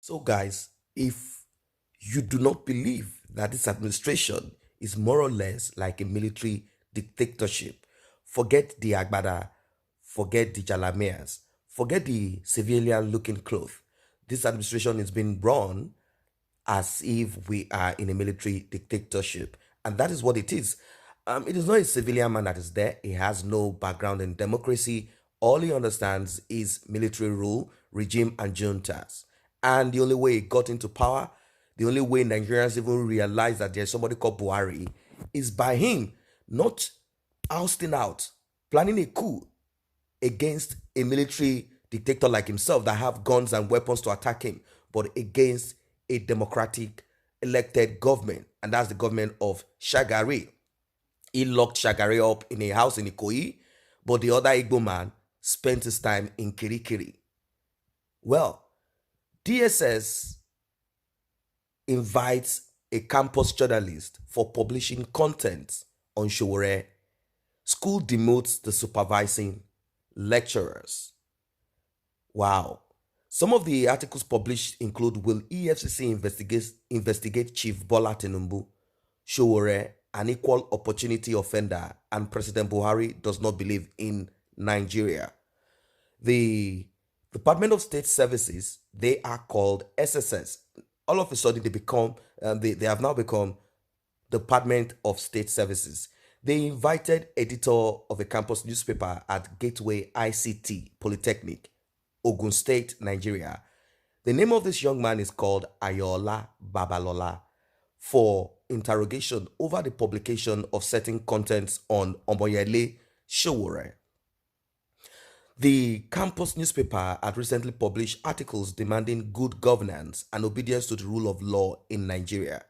So, guys, if you do not believe that this administration is more or less like a military dictatorship, forget the Agbada, forget the Jalameas, forget the civilian looking cloth. This administration is being run as if we are in a military dictatorship. And that is what it is. It is not a civilian man that is there. He has no background in democracy. All he understands is military rule, regime, and juntas. And the only way he got into power, the only way Nigerians even realize that there's somebody called Buhari is by him not ousting out, planning a coup against a military dictator like himself that have guns and weapons to attack him, but against a democratic elected government, and that's the government of Shagari. He locked Shagari up in a house in Ikoyi, but the other Igbo man spent his time in Kirikiri. Well, DSS invites a campus journalist for publishing content on Showore. School demotes the supervising lecturers. Wow. Some of the articles published include: Will EFCC investigate Chief Bola Tinubu? Showore, an equal opportunity offender, and President Buhari does not believe in Nigeria. The Department of State Services, they are called SSS. All of a sudden, they have now become Department of State Services. They invited editor of a campus newspaper at Gateway ICT Polytechnic, Ogun State, Nigeria. The name of this young man is called Ayola Babalola, for interrogation over the publication of certain contents on Omoyele Showore. The campus newspaper had recently published articles demanding good governance and obedience to the rule of law in Nigeria.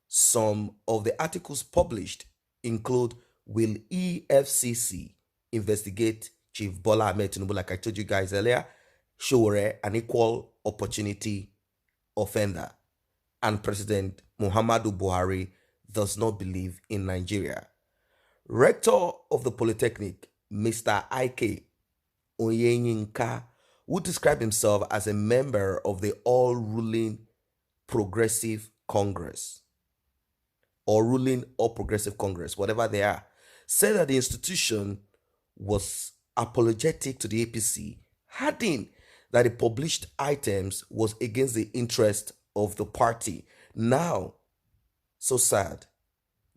Some of the articles published include: Will EFCC investigate Chief Bola Ahmed Tinubu, like I told you guys earlier, Showore, an equal opportunity offender, and President Muhammadu Buhari does not believe in Nigeria. Rector of the Polytechnic, Mr. Ike Onyenyinka, who described himself as a member of the all-ruling Progressive Congress, or ruling or Progressive Congress, whatever they are, said that the institution was apologetic to the APC, adding that the published items was against the interest of the party. Now, so sad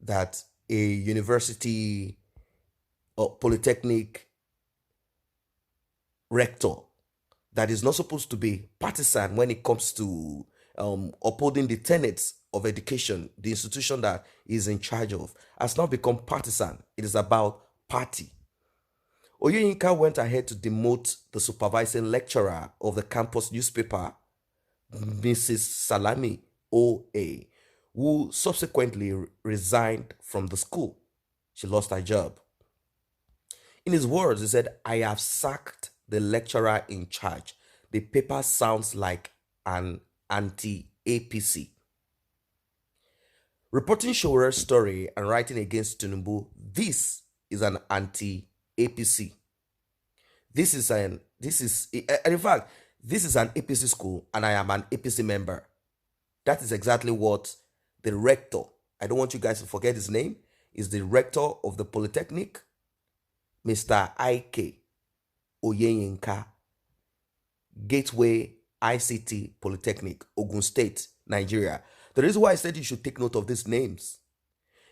that a university or polytechnic rector that is not supposed to be partisan when it comes to upholding the tenets of education, the institution that is in charge of, has now become partisan. It is about party. Oyeyinka went ahead to demote the supervising lecturer of the campus newspaper, Mrs. Salami O.A., who subsequently resigned from the school. She lost her job. In his words, he said, "I have sacked the lecturer in charge. The paper sounds like an anti-APC." Reporting Showere's story and writing against Tinubu, this is an anti-APC. This is an APC school, and I am an APC member. That is exactly what the rector, I don't want you guys to forget his name, is the rector of the Polytechnic, Mr. Ike Oyeyinka, Gateway ICT Polytechnic, Ogun State, Nigeria. The reason why I said you should take note of these names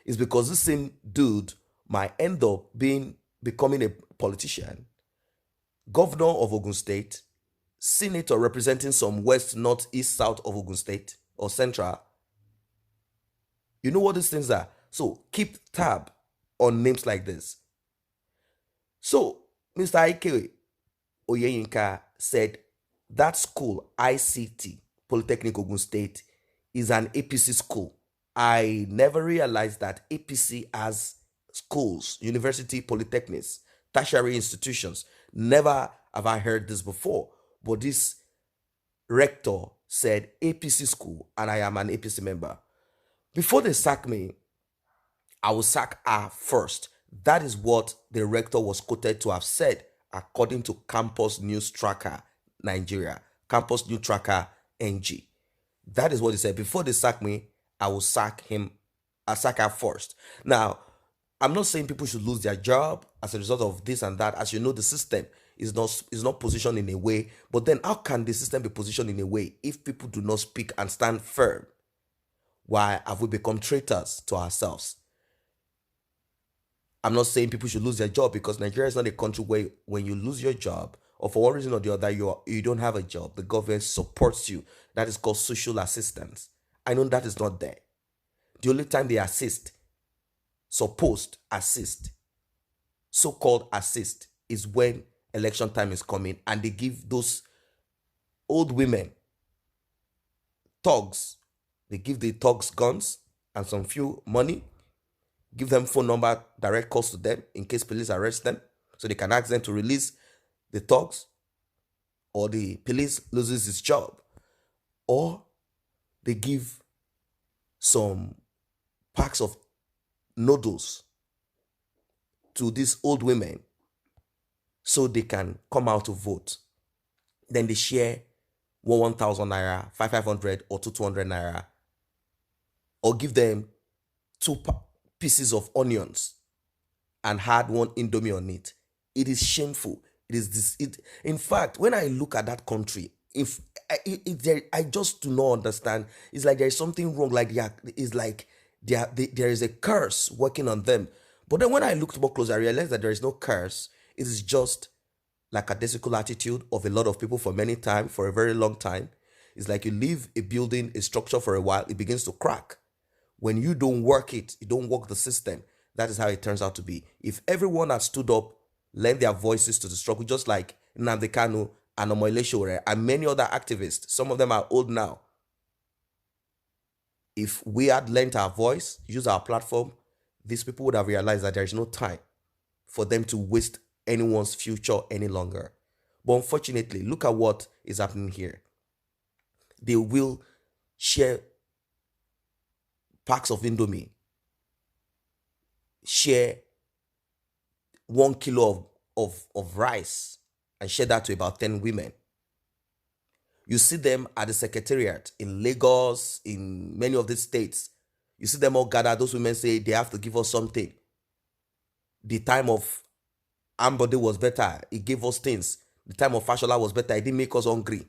is because this same dude might end up becoming a politician, governor of Ogun State, senator representing some west, north, east, south of Ogun State or central. You know what these things are. So keep tab on names like this. So Mr. Ike Oyeyinka said that school, ICT, Polytechnic Ogun State, is an APC school. I never realized that APC has schools, university, polytechnics, tertiary institutions. Never have I heard this before. But this rector said APC school, and I am an APC member. Before they sack me, I will sack her first. That is what the rector was quoted to have said, according to Campus News Tracker Nigeria. Campus News Tracker NG. That is what he said. Before they sack me, I will sack him. I sack her first. Now, I'm not saying people should lose their job as a result of this and that. As you know, the system is not positioned in a way. But then, how can the system be positioned in a way if people do not speak and stand firm? Why have we become traitors to ourselves? I'm not saying people should lose their job, because Nigeria is not a country where when you lose your job or for one reason or the other you don't have a job, the government supports you. That is called social assistance. I know that is not there. The only time they assist, supposed assist, so-called assist, is when election time is coming and they give those old women thugs, they give the thugs guns and some few money, give them phone number, direct calls to them in case police arrest them, so they can ask them to release the thugs, or the police loses its job, or they give some packs of noodles to these old women so they can come out to vote. Then they share 1,000 naira, 500 or 200 naira, or give them two pieces of onions and had one indomie on it. It is shameful. It is this. In fact, when I look at that country, if I just do not understand. It's like there is something wrong. Like it's like there is a curse working on them. But then when I looked more close, I realized that there is no curse. It is just like a lackadaisical attitude of a lot of people for many time, for a very long time. It's like you leave a building, a structure for a while, it begins to crack. When you don't work it, you don't work the system. That is how it turns out to be. If everyone had stood up, lent their voices to the struggle, just like Nnamdi Kanu and Omoyele Sowore and many other activists, some of them are old now. If we had lent our voice, used our platform, these people would have realized that there is no time for them to waste anyone's future any longer. But unfortunately, look at what is happening here. They will share packs of Indomie, share 1 kilo of rice, and share that to about 10 women. You see them at the secretariat in Lagos, in many of these states. You see them all gather. Those women say they have to give us something. The time of Ambode was better. It gave us things. The time of Fashola was better. It didn't make us hungry.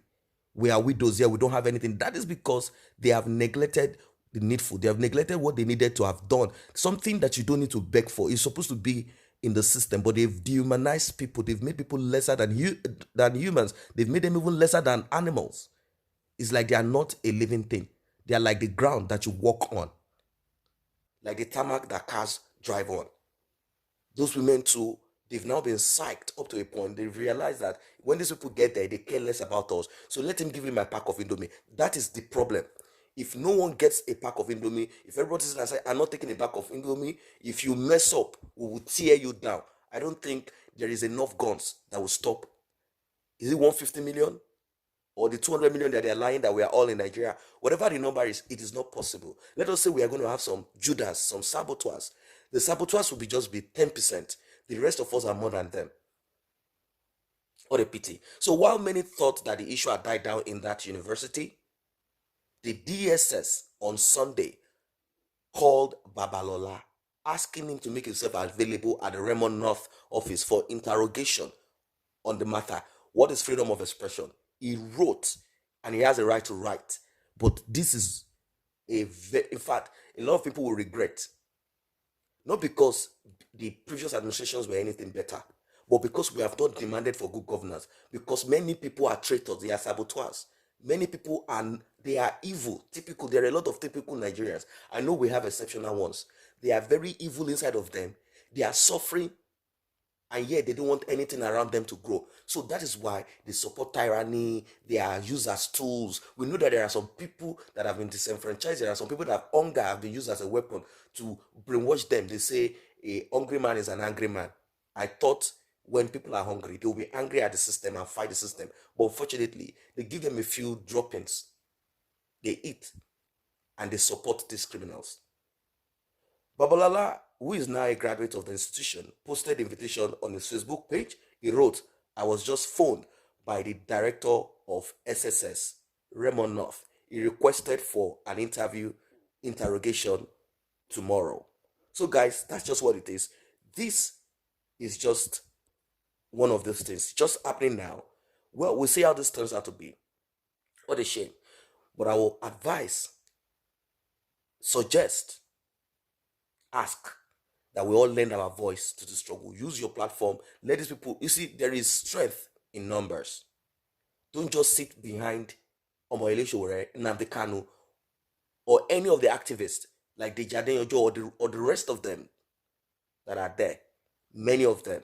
We are widows here. We don't have anything. That is because they have neglected the needful. They have neglected what they needed to have done. Something that you don't need to beg for. It's supposed to be in the system, but they've dehumanized people. They've made people lesser than humans. They've made them even lesser than animals. It's like they are not a living thing. They are like the ground that you walk on, like the tarmac that cars drive on. Those women too, they've now been psyched up to a point. They've realized that when these people get there, they care less about us. So let him give me my pack of Indomie. That is the problem. If no one gets a pack of Indomie, if everybody says, and say, I'm not taking a pack of Indomie, if you mess up, we will tear you down. I don't think there is enough guns that will stop. Is it 150 million? Or the 200 million that they are lying that we are all in Nigeria? Whatever the number is, it is not possible. Let us say we are going to have some Judas, some saboteurs. The saboteurs will just be 10%. The rest of us are more than them. What a pity. So while many thought that the issue had died down in that university, the DSS on Sunday called Babalola, asking him to make himself available at the Remo North office for interrogation on the matter. What is freedom of expression? He wrote, and he has a right to write. But this is in fact, a lot of people will regret. Not because the previous administrations were anything better, but because we have not demanded for good governance. Because many people are traitors, they are saboteurs. Many people they are evil. Typical. There are a lot of typical Nigerians. I know we have exceptional ones. They are very evil inside of them. They are suffering, and yet they don't want anything around them to grow. So that is why they support tyranny. They are used as tools. We know that there are some people that have been disenfranchised. There are some people that hunger have been used as a weapon to brainwash them. They say a hungry man is an angry man. I thought when people are hungry, they will be angry at the system and fight the system. But unfortunately, they give them a few droppings. They eat and they support these criminals. Babalala, who is now a graduate of the institution, posted the invitation on his Facebook page. He wrote, I was just phoned by the director of SSS, Raymond North. He requested for an interrogation tomorrow. So, guys, that's just what it is. This is just one of those things just happening now. Well, we'll see how this turns out to be. What a shame. But I will advise, suggest, ask that we all lend our voice to the struggle. Use your platform. Let these people, you see, there is strength in numbers. Don't just sit behind Omoyele Sowore, Nnamdi Kanu, or any of the activists like the Jaden Ojo or the rest of them that are there. Many of them.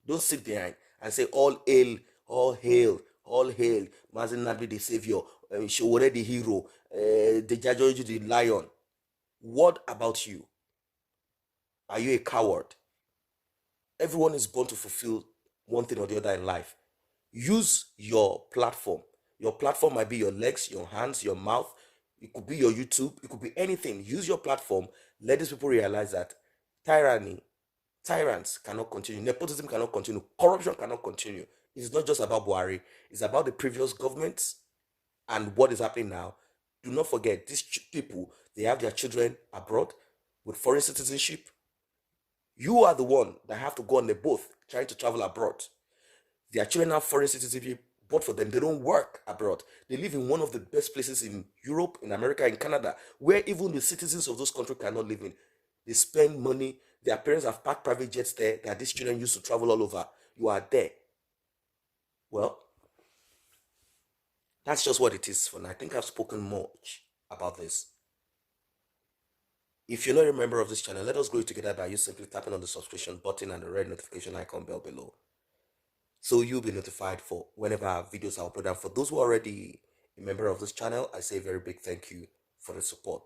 Don't sit behind and say all hail, all hail, all hail. Mazi Nnamdi the savior, Sowore the hero, the Jaden Ojo the lion. What about you? Are you a coward? Everyone is born to fulfill one thing or the other in life. Use your platform. Your platform might be your legs, your hands, your mouth. It could be your YouTube. It could be anything. Use your platform. Let these people realize that tyrants cannot continue. Nepotism cannot continue. Corruption cannot continue. It's not just about Buhari. It's about the previous governments and what is happening now. Do not forget, these people, they have their children abroad with foreign citizenship. You are the one that have to go on the boat trying to travel abroad. Their children have foreign citizenship bought for them. They don't work abroad. They live in one of the best places in Europe, in America, in Canada, where even the citizens of those countries cannot live in. They spend money. Their parents have packed private jets there that these children used to travel all over. You are there. Well, that's just what it is for now. I think I've spoken much about this. If you're not a member of this channel, let us grow together by you simply tapping on the subscription button and the red notification icon bell below, so you'll be notified for whenever our videos are uploaded. And for those who are already a member of this channel, I say a very big thank you for the support.